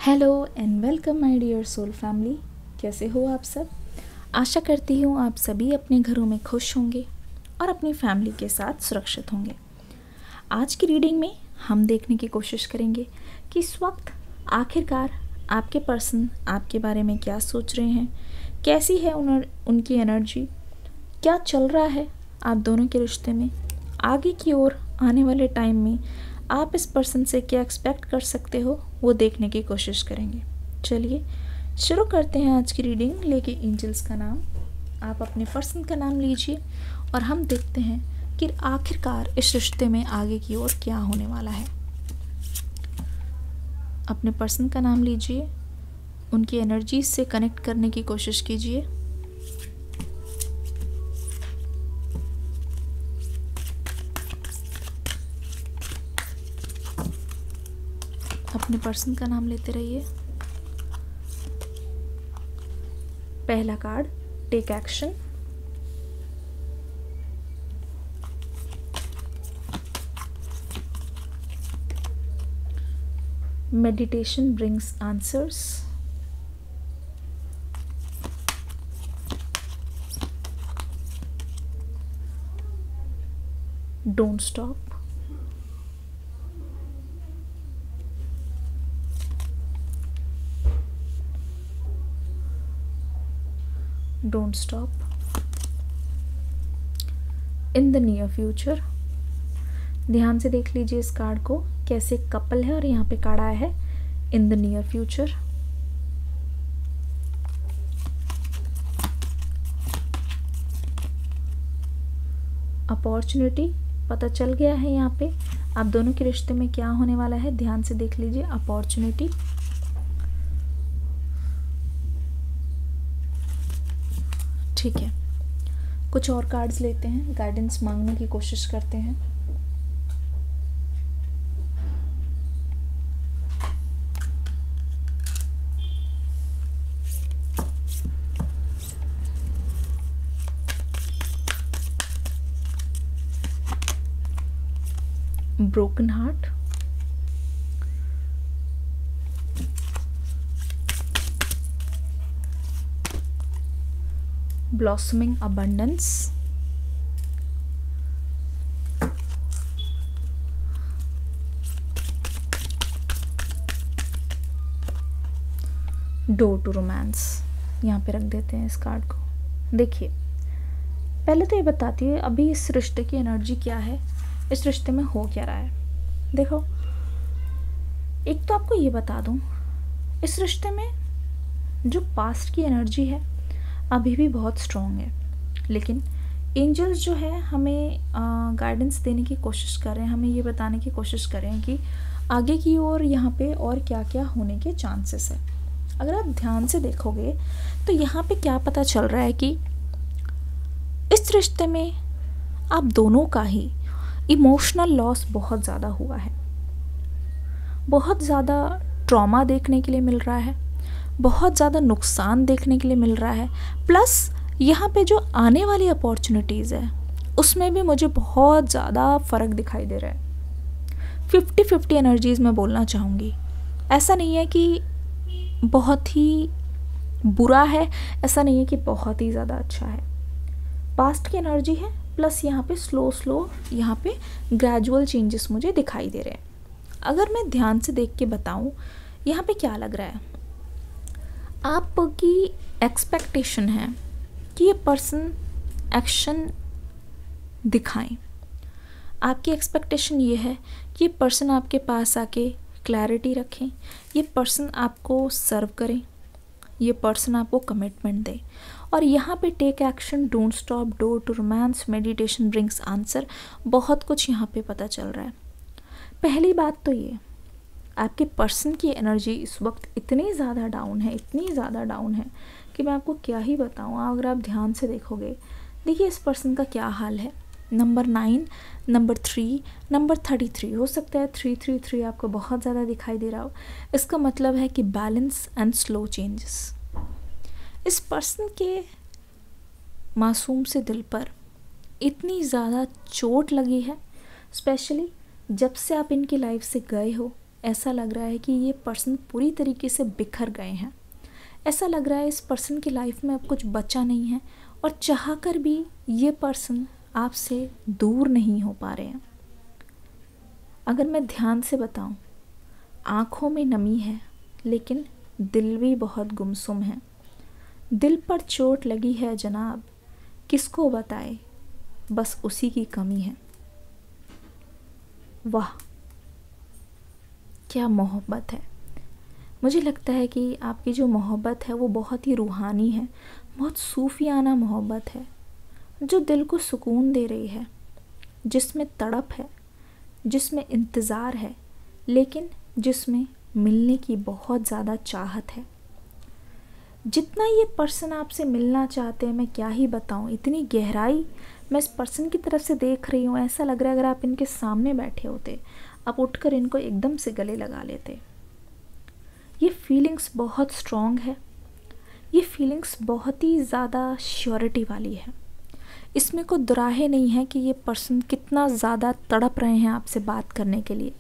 Hello and welcome my dear soul family. कैसे हो आप सब? आशा करती हूँ आप सभी अपने घरों में खुश होंगे और अपनी फैमिली के साथ सुरक्षित होंगे। आज की रीडिंग में हम देखने की कोशिश करेंगे कि इस वक्त आखिरकार आपके पर्सन आपके बारे में क्या सोच रहे हैं, कैसी है उनकी एनर्जी, क्या चल रहा है आप दोनों के रिश्ते में, आगे की ओर आने वाले टाइम में आप इस पर्सन से क्या एक्सपेक्ट कर सकते हो वो देखने की कोशिश करेंगे। चलिए शुरू करते हैं आज की रीडिंग। लेके एंजल्स का नाम, आप अपने पर्सन का नाम लीजिए और हम देखते हैं कि आखिरकार इस रिश्ते में आगे की ओर क्या होने वाला है। अपने पर्सन का नाम लीजिए, उनकी एनर्जी से कनेक्ट करने की कोशिश कीजिए। अपने पर्सन का नाम लेते रहिए। पहला card, take action. Meditation brings answers. Don't stop. Don't stop. In the near future. ध्यान से देख लीजिए इस कार्ड को, कैसे कपल है और यहाँ पे कार्ड आया है इन द नियर फ्यूचर। अपॉर्चुनिटी पता चल गया है यहाँ पे आप दोनों के रिश्ते में क्या होने वाला है। ध्यान से देख लीजिए अपॉर्चुनिटी। ठीक है, कुछ और कार्ड्स लेते हैं, गाइडेंस मांगने की कोशिश करते हैं। Broken heart, blossoming abundance, door to romance. यहाँ पे रख देते हैं इस कार्ड को। देखिए पहले तो ये बताती है अभी इस रिश्ते की एनर्जी क्या है, इस रिश्ते में हो क्या रहा है। देखो एक तो आपको ये बता दूँ, इस रिश्ते में जो पास्ट की एनर्जी है अभी भी बहुत स्ट्रॉन्ग है, लेकिन एंजल्स जो है हमें गाइडेंस देने की कोशिश कर रहे हैं, हमें ये बताने की कोशिश कर रहे हैं कि आगे की ओर यहाँ पे और क्या क्या होने के चांसेस है। अगर आप ध्यान से देखोगे तो यहाँ पे क्या पता चल रहा है कि इस रिश्ते में आप दोनों का ही इमोशनल लॉस बहुत ज़्यादा हुआ है, बहुत ज़्यादा ट्रॉमा देखने के लिए मिल रहा है, बहुत ज़्यादा नुकसान देखने के लिए मिल रहा है। प्लस यहाँ पे जो आने वाली अपॉर्चुनिटीज़ है उसमें भी मुझे बहुत ज़्यादा फ़र्क दिखाई दे रहा है। 50-50 एनर्जीज़ मैं बोलना चाहूँगी। ऐसा नहीं है कि बहुत ही बुरा है, ऐसा नहीं है कि बहुत ही ज़्यादा अच्छा है। पास्ट की एनर्जी है, प्लस यहाँ पे स्लो यहाँ पे ग्रेजुअल चेंजेस मुझे दिखाई दे रहे हैं। अगर मैं ध्यान से देख के बताऊँ यहाँ पे क्या लग रहा है, आपकी एक्सपेक्टेशन है कि ये पर्सन एक्शन दिखाएं। आपकी एक्सपेक्टेशन ये है कि ये पर्सन आपके पास आके क्लैरिटी रखें, ये पर्सन आपको सर्व करें, ये पर्सन आपको कमिटमेंट दे। और यहाँ पे take action, don't stop, door to romance, meditation brings answer, बहुत कुछ यहाँ पे पता चल रहा है। पहली बात तो ये, आपके पर्सन की एनर्जी इस वक्त इतनी ज़्यादा डाउन है, इतनी ज़्यादा डाउन है कि मैं आपको क्या ही बताऊँ। अगर आप ध्यान से देखोगे, देखिए इस पर्सन का क्या हाल है। नंबर 9, नंबर 3, नंबर 33, हो सकता है 333 आपको बहुत ज़्यादा दिखाई दे रहा हो। इसका मतलब है कि बैलेंस एंड स्लो चेंजेस। इस पर्सन के मासूम से दिल पर इतनी ज़्यादा चोट लगी है, स्पेशली जब से आप इनकी लाइफ से गए हो, ऐसा लग रहा है कि ये पर्सन पूरी तरीके से बिखर गए हैं। ऐसा लग रहा है इस पर्सन की लाइफ में अब कुछ बचा नहीं है, और चाहकर भी ये पर्सन आपसे दूर नहीं हो पा रहे हैं। अगर मैं ध्यान से बताऊं, आँखों में नमी है लेकिन दिल भी बहुत गुमसुम है। दिल पर चोट लगी है जनाब, किसको बताए, बस उसी की कमी है। वाह क्या मोहब्बत है। मुझे लगता है कि आपकी जो मोहब्बत है वो बहुत ही रूहानी है, बहुत सूफियाना मोहब्बत है, जो दिल को सुकून दे रही है, जिसमें तड़प है, जिसमें इंतज़ार है, लेकिन जिसमें मिलने की बहुत ज़्यादा चाहत है। जितना ये पर्सन आपसे मिलना चाहते हैं, मैं क्या ही बताऊं, इतनी गहराई मैं इस पर्सन की तरफ से देख रही हूँ। ऐसा लग रहा है अगर आप इनके सामने बैठे होते, आप उठकर इनको एकदम से गले लगा लेते। ये फीलिंग्स बहुत स्ट्रॉन्ग है, ये फीलिंग्स बहुत ही ज़्यादा श्योरिटी वाली है। इसमें कोई दुराहे नहीं है कि ये पर्सन कितना ज़्यादा तड़प रहे हैं आपसे बात करने के लिए।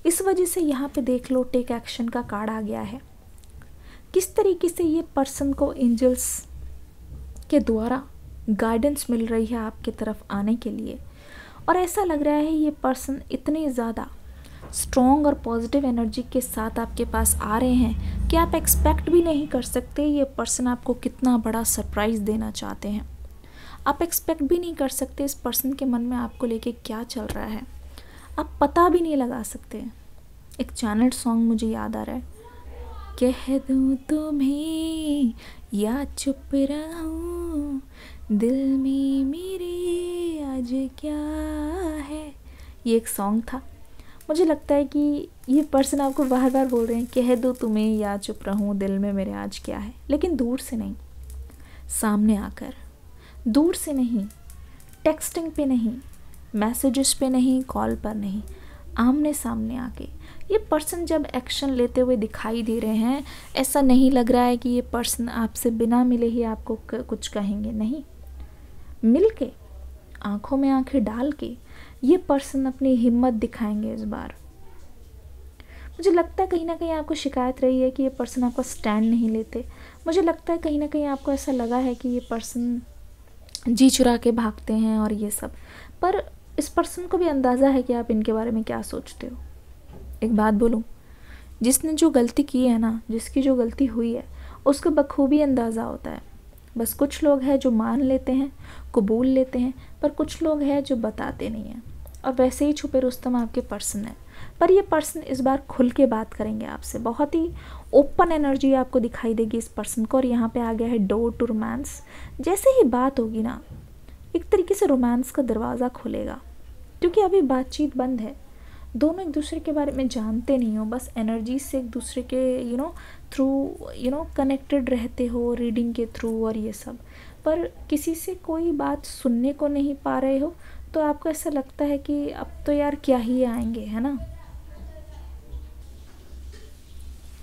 इस वजह से यहाँ पे देख लो टेक एक्शन का कार्ड आ गया है। किस तरीके से ये पर्सन को एंजल्स के द्वारा गाइडेंस मिल रही है आपकी तरफ आने के लिए, और ऐसा लग रहा है ये पर्सन इतने ज़्यादा स्ट्रॉन्ग और पॉजिटिव एनर्जी के साथ आपके पास आ रहे हैं कि आप एक्सपेक्ट भी नहीं कर सकते ये पर्सन आपको कितना बड़ा सरप्राइज़ देना चाहते हैं। आप एक्सपेक्ट भी नहीं कर सकते इस पर्सन के मन में आपको लेके क्या चल रहा है, आप पता भी नहीं लगा सकते। एक चैनल सॉन्ग मुझे याद आ रहा है, कह दूँ तुम्हें या चुप रहूँ, दिल में मेरे आज क्या है। ये एक सॉन्ग था। मुझे लगता है कि ये पर्सन आपको बार बार बोल रहे हैं कह दूँ तुम्हें या चुप रहूँ, दिल में मेरे आज क्या है, लेकिन दूर से नहीं, सामने आकर, दूर से नहीं, टेक्सटिंग पे नहीं, मैसेजेस पे नहीं, कॉल पर नहीं, आमने सामने आके ये पर्सन जब एक्शन लेते हुए दिखाई दे रहे हैं, ऐसा नहीं लग रहा है कि ये पर्सन आपसे बिना मिले ही आपको कुछ कहेंगे। नहीं, मिल के, आँखों में आँखें डाल के ये पर्सन अपनी हिम्मत दिखाएंगे इस बार। मुझे लगता है कहीं ना कहीं आपको शिकायत रही है कि ये पर्सन आपका स्टैंड नहीं लेते। मुझे लगता है कहीं ना कहीं आपको ऐसा लगा है कि ये पर्सन जी चुरा के भागते हैं और ये सब, पर इस पर्सन को भी अंदाज़ा है कि आप इनके बारे में क्या सोचते हो। एक बात बोलूं, जिसने जो गलती की है ना, जिसकी जो गलती हुई है, उसको बखूबी अंदाज़ा होता है। बस कुछ लोग हैं जो मान लेते हैं, कबूल लेते हैं, पर कुछ लोग हैं जो बताते नहीं हैं। और वैसे ही छुपे रुस्तम आपके पर्सन है, पर ये पर्सन इस बार खुल के बात करेंगे आपसे। बहुत ही ओपन एनर्जी आपको दिखाई देगी इस पर्सन को। और यहाँ पे आ गया है डोर टू रोमांस। जैसे ही बात होगी ना, एक तरीके से रोमांस का दरवाज़ा खुलेगा, क्योंकि अभी बातचीत बंद है। दोनों एक दूसरे के बारे में जानते नहीं हो, बस एनर्जी से एक दूसरे के थ्रू कनेक्टेड रहते हो, रीडिंग के थ्रू और ये सब, पर किसी से कोई बात सुनने को नहीं पा रहे हो। तो आपको ऐसा लगता है कि अब तो यार क्या ही आएंगे, है ना,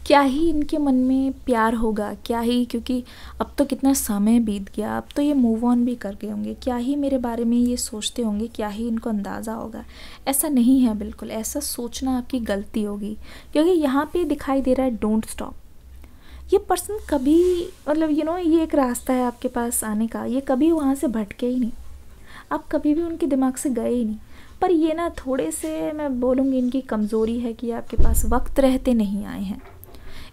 क्या ही इनके मन में प्यार होगा, क्या ही, क्योंकि अब तो कितना समय बीत गया, अब तो ये मूव ऑन भी कर गए होंगे, क्या ही मेरे बारे में ये सोचते होंगे, क्या ही इनको अंदाज़ा होगा। ऐसा नहीं है, बिल्कुल ऐसा सोचना आपकी गलती होगी, क्योंकि यहाँ पे दिखाई दे रहा है डोंट स्टॉप। ये पर्सन कभी ये एक रास्ता है आपके पास आने का, ये कभी वहाँ से भटके ही नहीं, आप कभी भी उनके दिमाग से गए ही नहीं। पर ये ना थोड़े से, मैं बोलूँगी, इनकी कमज़ोरी है कि आपके पास वक्त रहते नहीं आए हैं।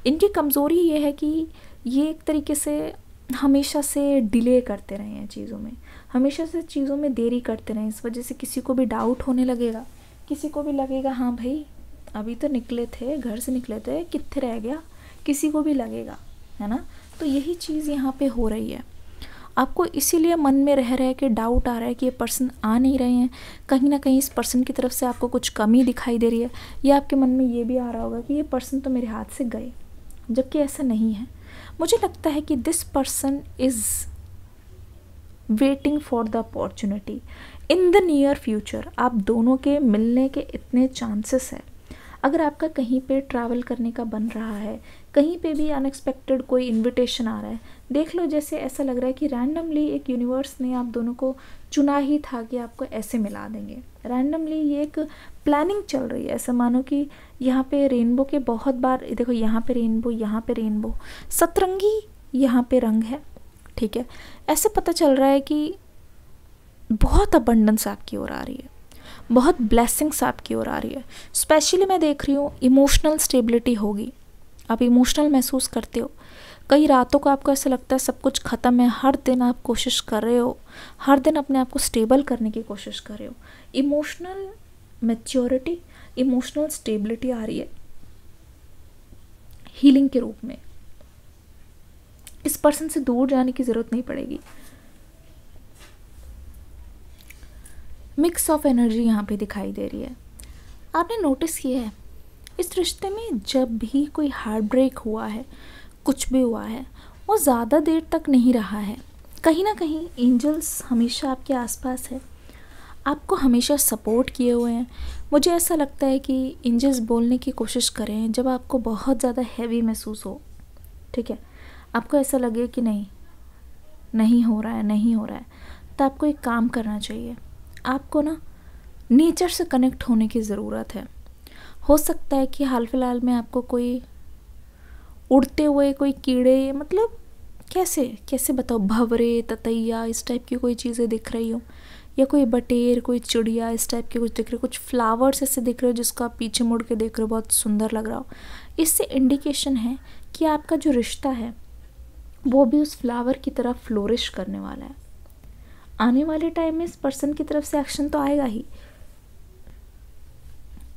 इनकी कमज़ोरी ये है कि ये एक तरीके से हमेशा से डिले करते रहे हैं चीज़ों में, हमेशा से चीज़ों में देरी करते रहे। इस वजह से किसी को भी डाउट होने लगेगा, किसी को भी लगेगा हाँ भाई अभी तो निकले थे, घर से निकले थे, कित्थे रह गया, किसी को भी लगेगा, है ना। तो यही चीज़ यहाँ पे हो रही है। आपको इसीलिए मन में रह के डाउट आ रहा है कि ये पर्सन आ नहीं रहे हैं, कहीं ना कहीं इस पर्सन की तरफ से आपको कुछ कमी दिखाई दे रही है, या आपके मन में ये भी आ रहा होगा कि ये पर्सन तो मेरे हाथ से गए, जबकि ऐसा नहीं है। मुझे लगता है कि this person is waiting for the opportunity in the near future. आप दोनों के मिलने के इतने चांसेस है। अगर आपका कहीं पे ट्रैवल करने का बन रहा है, कहीं पे भी अनएक्सपेक्टेड कोई इनविटेशन आ रहा है, देख लो जैसे ऐसा लग रहा है कि रैंडमली एक यूनिवर्स ने आप दोनों को चुना ही था कि आपको ऐसे मिला देंगे, रैंडमली ये एक प्लानिंग चल रही है। ऐसा मानो कि यहाँ पे रेनबो के बहुत बार देखो, यहाँ पे रेनबो, यहाँ पे रेनबो, सतरंगी यहाँ पे रंग है, ठीक है। ऐसे पता चल रहा है कि बहुत अबंडेंस आपकी ओर आ रही है, बहुत ब्लेसिंग्स आपकी ओर आ रही है। स्पेशली मैं देख रही हूँ इमोशनल स्टेबिलिटी होगी, आप इमोशनल महसूस करते हो। कई रातों को आपको ऐसा लगता है सब कुछ ख़त्म है, हर दिन आप कोशिश कर रहे हो, हर दिन अपने आप को स्टेबल करने की कोशिश कर रहे हो। इमोशनल मैच्योरिटी, इमोशनल स्टेबिलिटी आ रही है हीलिंग के रूप में। इस पर्सन से दूर जाने की ज़रूरत नहीं पड़ेगी। मिक्स ऑफ एनर्जी यहाँ पे दिखाई दे रही है। आपने नोटिस किया है इस रिश्ते में जब भी कोई हार्ट ब्रेक हुआ है, कुछ भी हुआ है, वो ज़्यादा देर तक नहीं रहा है। कहीं ना कहीं एंजल्स हमेशा आपके आसपास है, आपको हमेशा सपोर्ट किए हुए हैं। मुझे ऐसा लगता है कि एंजल्स बोलने की कोशिश करें जब आपको बहुत ज़्यादा हैवी महसूस हो, ठीक है, आपको ऐसा लगे कि नहीं हो रहा है, नहीं हो रहा है, तो आपको एक काम करना चाहिए। आपको ना नेचर से कनेक्ट होने की ज़रूरत है। हो सकता है कि हाल फिलहाल में आपको कोई उड़ते हुए कोई कीड़े, मतलब कैसे बताओ, भंवरे, ततैया, इस टाइप की कोई चीज़ें दिख रही हो, या कोई बटेर, कोई चिड़िया, इस टाइप के कुछ दिख रहे हो, कुछ फ्लावर्स ऐसे दिख रहे हो जिसको आप पीछे मुड़ के देख रहे हो, बहुत सुंदर लग रहा हो। इससे इंडिकेशन है कि आपका जो रिश्ता है वो भी उस फ्लावर की तरह फ्लोरिश करने वाला है। आने वाले टाइम में इस पर्सन की तरफ से एक्शन तो आएगा ही,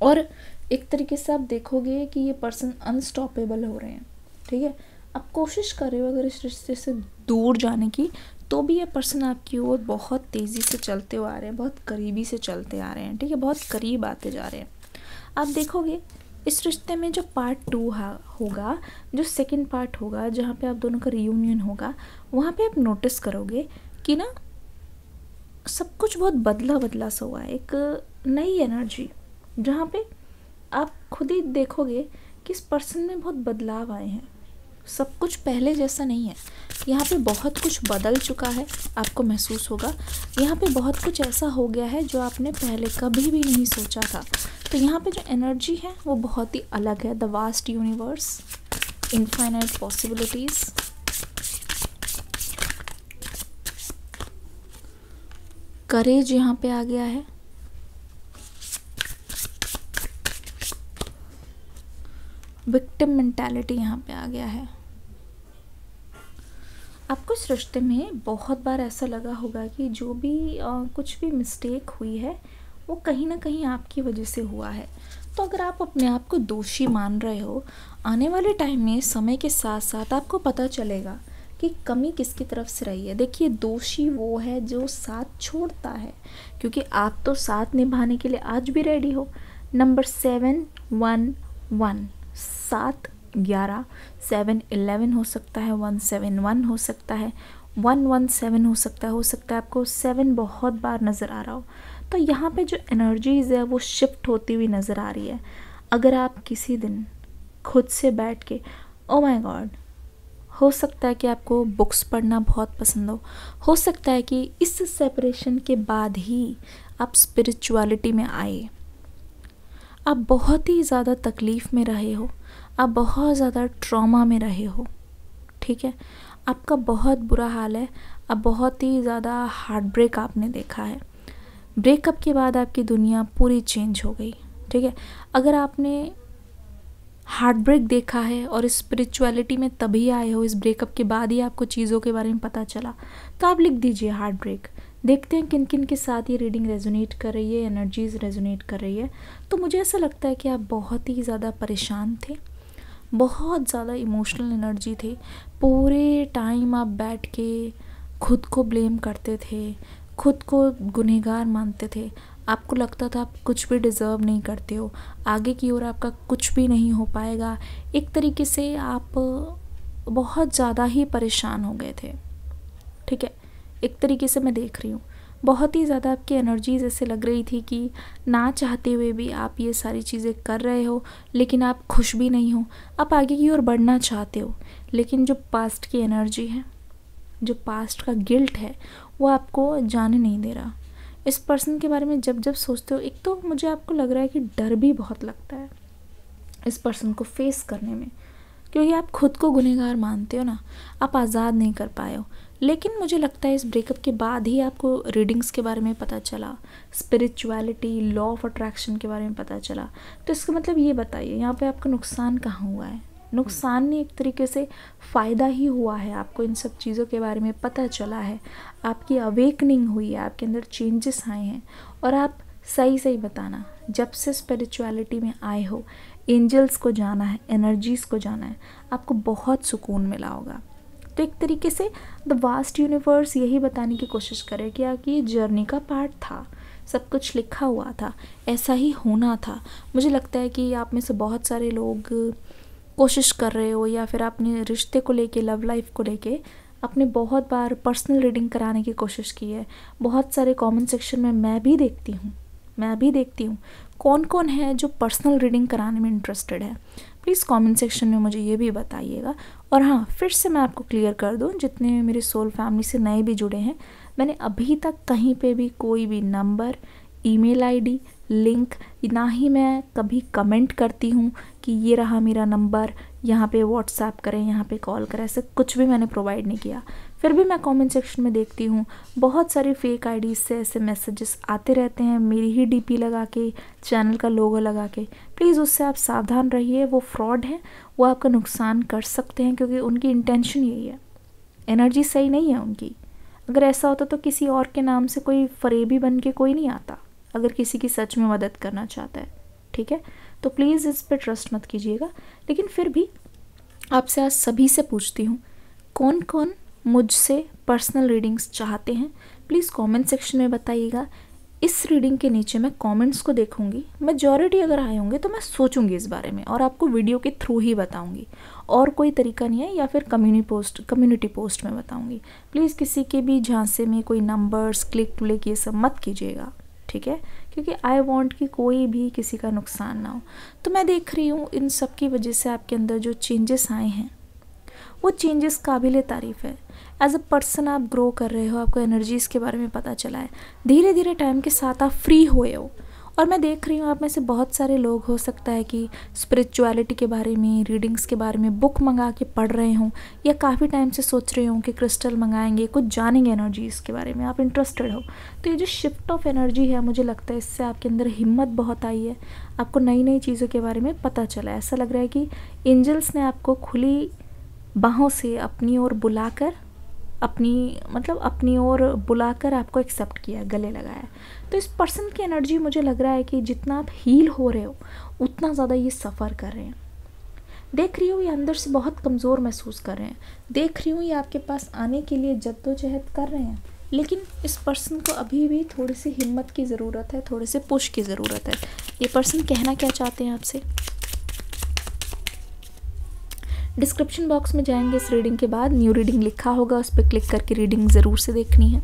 और एक तरीके से आप देखोगे कि ये पर्सन अनस्टॉपेबल हो रहे हैं, ठीक है। आप कोशिश कर रहे हो अगर इस रिश्ते से दूर जाने की, तो भी ये पर्सन आपकी ओर बहुत तेज़ी से चलते हुए आ रहे हैं, बहुत करीबी से चलते आ रहे हैं, ठीक है, बहुत करीब आते जा रहे हैं। आप देखोगे इस रिश्ते में जो पार्ट 2 होगा, जो सेकंड पार्ट होगा, जहाँ पे आप दोनों का रियूनियन होगा, वहाँ पे आप नोटिस करोगे कि ना सब कुछ बहुत बदला सा हुआ है। एक नई एनर्जी, जहाँ पे आप खुद ही देखोगे कि इस पर्सन में बहुत बदलाव आए हैं। सब कुछ पहले जैसा नहीं है, यहाँ पे बहुत कुछ बदल चुका है, आपको महसूस होगा। यहाँ पे बहुत कुछ ऐसा हो गया है जो आपने पहले कभी भी नहीं सोचा था। तो यहाँ पे जो एनर्जी है वो बहुत ही अलग है। The vast universe, infinite possibilities, courage यहाँ पे आ गया है, विक्टिम मेंटालिटी यहाँ पे आ गया है। आपको इस रिश्ते में बहुत बार ऐसा लगा होगा कि जो भी कुछ भी मिस्टेक हुई है वो कहीं ना कहीं आपकी वजह से हुआ है। तो अगर आप अपने आप को दोषी मान रहे हो, आने वाले टाइम में समय के साथ साथ आपको पता चलेगा कि कमी किसकी तरफ से रही है। देखिए, दोषी वो है जो साथ छोड़ता है, क्योंकि आप तो साथ निभाने के लिए आज भी रेडी हो। नंबर 711, 7 11, 7 11 हो सकता है, 171 हो सकता है, 117 हो सकता है आपको 7 बहुत बार नज़र आ रहा हो। तो यहाँ पे जो एनर्जीज़ है वो शिफ्ट होती हुई नज़र आ रही है। अगर आप किसी दिन खुद से बैठ के, ओ माय गॉड, हो सकता है कि आपको बुक्स पढ़ना बहुत पसंद हो सकता है कि इस सेपरेशन के बाद ही आप स्पिरिचुअलिटी में आए। आप बहुत ही ज़्यादा तकलीफ़ में रहे हो, आप बहुत ज़्यादा ट्रॉमा में रहे हो, ठीक है, आपका बहुत बुरा हाल है, अब बहुत ही ज़्यादा हार्ट ब्रेक आपने देखा है। ब्रेकअप के बाद आपकी दुनिया पूरी चेंज हो गई, ठीक है। अगर आपने हार्ट ब्रेक देखा है और स्पिरिचुअलिटी में तभी आए हो, इस ब्रेकअप के बाद ही आपको चीज़ों के बारे में पता चला, तो आप लिख दीजिए हार्ट ब्रेक। देखते हैं किन किन के साथ ये रीडिंग रेजोनेट कर रही है, एनर्जीज रेजोनेट कर रही है। तो मुझे ऐसा लगता है कि आप बहुत ही ज़्यादा परेशान थे, बहुत ज़्यादा इमोशनल एनर्जी थी। पूरे टाइम आप बैठ के खुद को ब्लेम करते थे, खुद को गुनहगार मानते थे, आपको लगता था आप कुछ भी डिज़र्व नहीं करते हो, आगे की ओर आपका कुछ भी नहीं हो पाएगा। एक तरीके से आप बहुत ज़्यादा ही परेशान हो गए थे, ठीक है। एक तरीके से मैं देख रही हूँ बहुत ही ज़्यादा आपकी एनर्जीज ऐसे लग रही थी कि ना चाहते हुए भी आप ये सारी चीज़ें कर रहे हो, लेकिन आप खुश भी नहीं हो। आप आगे की ओर बढ़ना चाहते हो, लेकिन जो पास्ट की एनर्जी है, जो पास्ट का गिल्ट है, वो आपको जाने नहीं दे रहा। इस पर्सन के बारे में जब जब सोचते हो, एक तो मुझे आपको लग रहा है कि डर भी बहुत लगता है इस पर्सन को फेस करने में, क्योंकि आप खुद को गुनहगार मानते हो ना, आप आज़ाद नहीं कर पाए हो। लेकिन मुझे लगता है इस ब्रेकअप के बाद ही आपको रीडिंग्स के बारे में पता चला, स्पिरिचुअलिटी, लॉ ऑफ अट्रैक्शन के बारे में पता चला। तो इसका मतलब ये बताइए यहाँ पे आपका नुकसान कहाँ हुआ है? नुकसान नहीं, एक तरीके से फ़ायदा ही हुआ है। आपको इन सब चीज़ों के बारे में पता चला है, आपकी अवेकनिंग हुई है, आपके अंदर चेंजेस आए हैं। और आप सही बताना, जब से स्पिरिचुअलिटी में आए हो, एंजल्स को जाना है, एनर्जीज़ को जाना है, आपको बहुत सुकून मिला होगा। तो एक तरीके से द वास्ट यूनिवर्स यही बताने की कोशिश करे कि आपकी ये जर्नी का पार्ट था, सब कुछ लिखा हुआ था, ऐसा ही होना था। मुझे लगता है कि आप में से बहुत सारे लोग कोशिश कर रहे हो, या फिर आपने रिश्ते को लेके, लव लाइफ को लेके आपने बहुत बार पर्सनल रीडिंग कराने की कोशिश की है। बहुत सारे कमेंट सेक्शन में मैं भी देखती हूँ कौन कौन है जो पर्सनल रीडिंग कराने में इंटरेस्टेड है। प्लीज़ कमेंट सेक्शन में मुझे ये भी बताइएगा। और हाँ, फिर से मैं आपको क्लियर कर दूँ, जितने मेरे सोल फैमिली से नए भी जुड़े हैं, मैंने अभी तक कहीं पे भी कोई भी नंबर, ईमेल आईडी, लिंक, ना ही मैं कभी कमेंट करती हूँ कि ये रहा मेरा नंबर, यहाँ पे व्हाट्सएप करें, यहाँ पे कॉल करें, ऐसे कुछ भी मैंने प्रोवाइड नहीं किया। फिर भी मैं कमेंट सेक्शन में देखती हूँ बहुत सारी फेक आईडीज़ से ऐसे मैसेजेस आते रहते हैं, मेरी ही डीपी लगा के, चैनल का लोगो लगा के। प्लीज़ उससे आप सावधान रहिए, वो फ्रॉड है, वो आपका नुकसान कर सकते हैं, क्योंकि उनकी इंटेंशन यही है, एनर्जी सही नहीं है उनकी। अगर ऐसा होता तो किसी और के नाम से कोई फरेबी बन के कोई नहीं आता, अगर किसी की सच में मदद करना चाहता है, ठीक है? तो प्लीज़ इस पर ट्रस्ट मत कीजिएगा। लेकिन फिर भी आपसे आज सभी से पूछती हूँ, कौन कौन मुझसे पर्सनल रीडिंग्स चाहते हैं? प्लीज़ कमेंट सेक्शन में बताइएगा। इस रीडिंग के नीचे मैं कमेंट्स को देखूंगी, मेजॉरिटी अगर आए होंगे तो मैं सोचूंगी इस बारे में और आपको वीडियो के थ्रू ही बताऊंगी, और कोई तरीका नहीं है, या फिर कम्युनिटी पोस्ट में बताऊंगी। प्लीज़ किसी के भी झांसे में कोई नंबर्स, क्लिक ये सब मत कीजिएगा, ठीक है? क्योंकि आई वॉन्ट कि कोई भी किसी का नुकसान ना हो। तो मैं देख रही हूँ इन सब की वजह से आपके अंदर जो चेंजेस आए हैं, वो चेंजेस काबिल तारीफ़ है। एज अ पर्सन आप ग्रो कर रहे हो, आपको एनर्जीज़ के बारे में पता चला है, धीरे धीरे टाइम के साथ आप फ्री हुए हो। और मैं देख रही हूँ आप में से बहुत सारे लोग, हो सकता है कि स्पिरिचुअलिटी के बारे में, रीडिंग्स के बारे में बुक मंगा के पढ़ रहे हों, या काफ़ी टाइम से सोच रहे हों कि क्रिस्टल मंगाएंगे, कुछ जानेंगे एनर्जीज़ के बारे में, आप इंटरेस्टेड हो। तो ये जो शिफ्ट ऑफ एनर्जी है, मुझे लगता है इससे आपके अंदर हिम्मत बहुत आई है, आपको नई नई चीज़ों के बारे में पता चला है। ऐसा लग रहा है कि एंजल्स ने आपको खुली बाहों से अपनी ओर बुलाकर, अपनी ओर बुलाकर आपको एक्सेप्ट किया, गले लगाया। तो इस पर्सन की एनर्जी, मुझे लग रहा है कि जितना आप हील हो रहे हो, उतना ज़्यादा ये सफ़र कर रहे हैं। देख रही हूँ ये अंदर से बहुत कमज़ोर महसूस कर रहे हैं, देख रही हूँ ये आपके पास आने के लिए जद्दोजहद कर रहे हैं। लेकिन इस पर्सन को अभी भी थोड़ी सी हिम्मत की ज़रूरत है, थोड़े से पुश की ज़रूरत है। ये पर्सन कहना क्या चाहते हैं आपसे? डिस्क्रिप्शन बॉक्स में जाएंगे, इस रीडिंग के बाद न्यू रीडिंग लिखा होगा, उस पर क्लिक करके रीडिंग ज़रूर से देखनी है।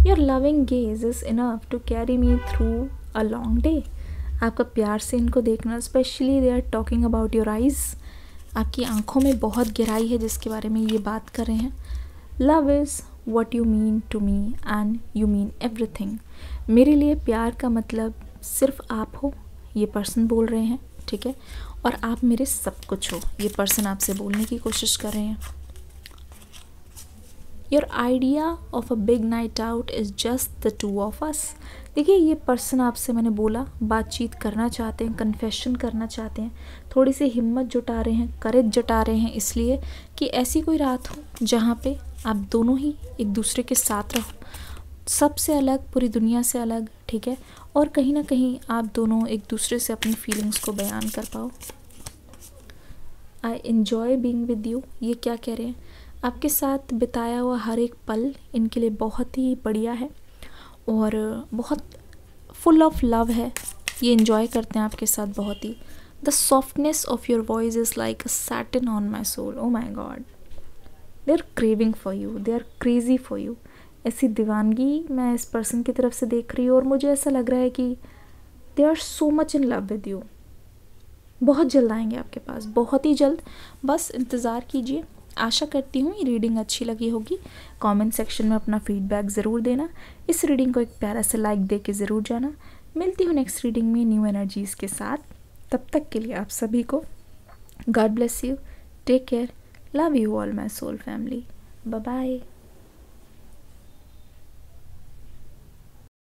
Your loving gaze is enough to carry me through a long day. आपका प्यार से इनको देखना, specially they are talking about your eyes. आपकी आंखों में बहुत गहराई है जिसके बारे में ये बात कर रहे हैं। Love is what you mean to me and you mean everything. मेरे लिए प्यार का मतलब सिर्फ आप हो, ये पर्सन बोल रहे हैं, ठीक है? और आप मेरे सब कुछ हो, ये पर्सन आपसे बोलने की कोशिश कर रहे हैं। Your idea of a big night out is just the two of us. देखिए, ये पर्सन आपसे, मैंने बोला, बातचीत करना चाहते हैं, कन्फेशन करना चाहते हैं, थोड़ी सी हिम्मत जुटा रहे हैं, करेज जुटा रहे हैं, इसलिए कि ऐसी कोई रात हो जहाँ पे आप दोनों ही एक दूसरे के साथ रहो, सबसे अलग, पूरी दुनिया से अलग, ठीक है? और कहीं ना कहीं आप दोनों एक दूसरे से अपनी फीलिंग्स को बयान कर पाओ। I enjoy being with you. ये क्या कह रहे हैं? आपके साथ बिताया हुआ हर एक पल इनके लिए बहुत ही बढ़िया है और बहुत फुल ऑफ लव है। ये एन्जॉय करते हैं आपके साथ बहुत ही। The softness of your voice is like a satin on my soul. Oh my god, they are craving for you, they are crazy for you. ऐसी दीवानगी मैं इस पर्सन की तरफ से देख रही हूँ और मुझे ऐसा लग रहा है कि they are so much in love with you. बहुत जल्द आएंगे आपके पास, बहुत ही जल्द, बस इंतज़ार कीजिए। आशा करती हूँ ये रीडिंग अच्छी लगी होगी। कमेंट सेक्शन में अपना फीडबैक ज़रूर देना। इस रीडिंग को एक प्यारा सा लाइक दे के ज़रूर जाना। मिलती हूँ नेक्स्ट रीडिंग में न्यू एनर्जीज़ के साथ। तब तक के लिए आप सभी को God bless you, take care, love you all my soul family, bye bye.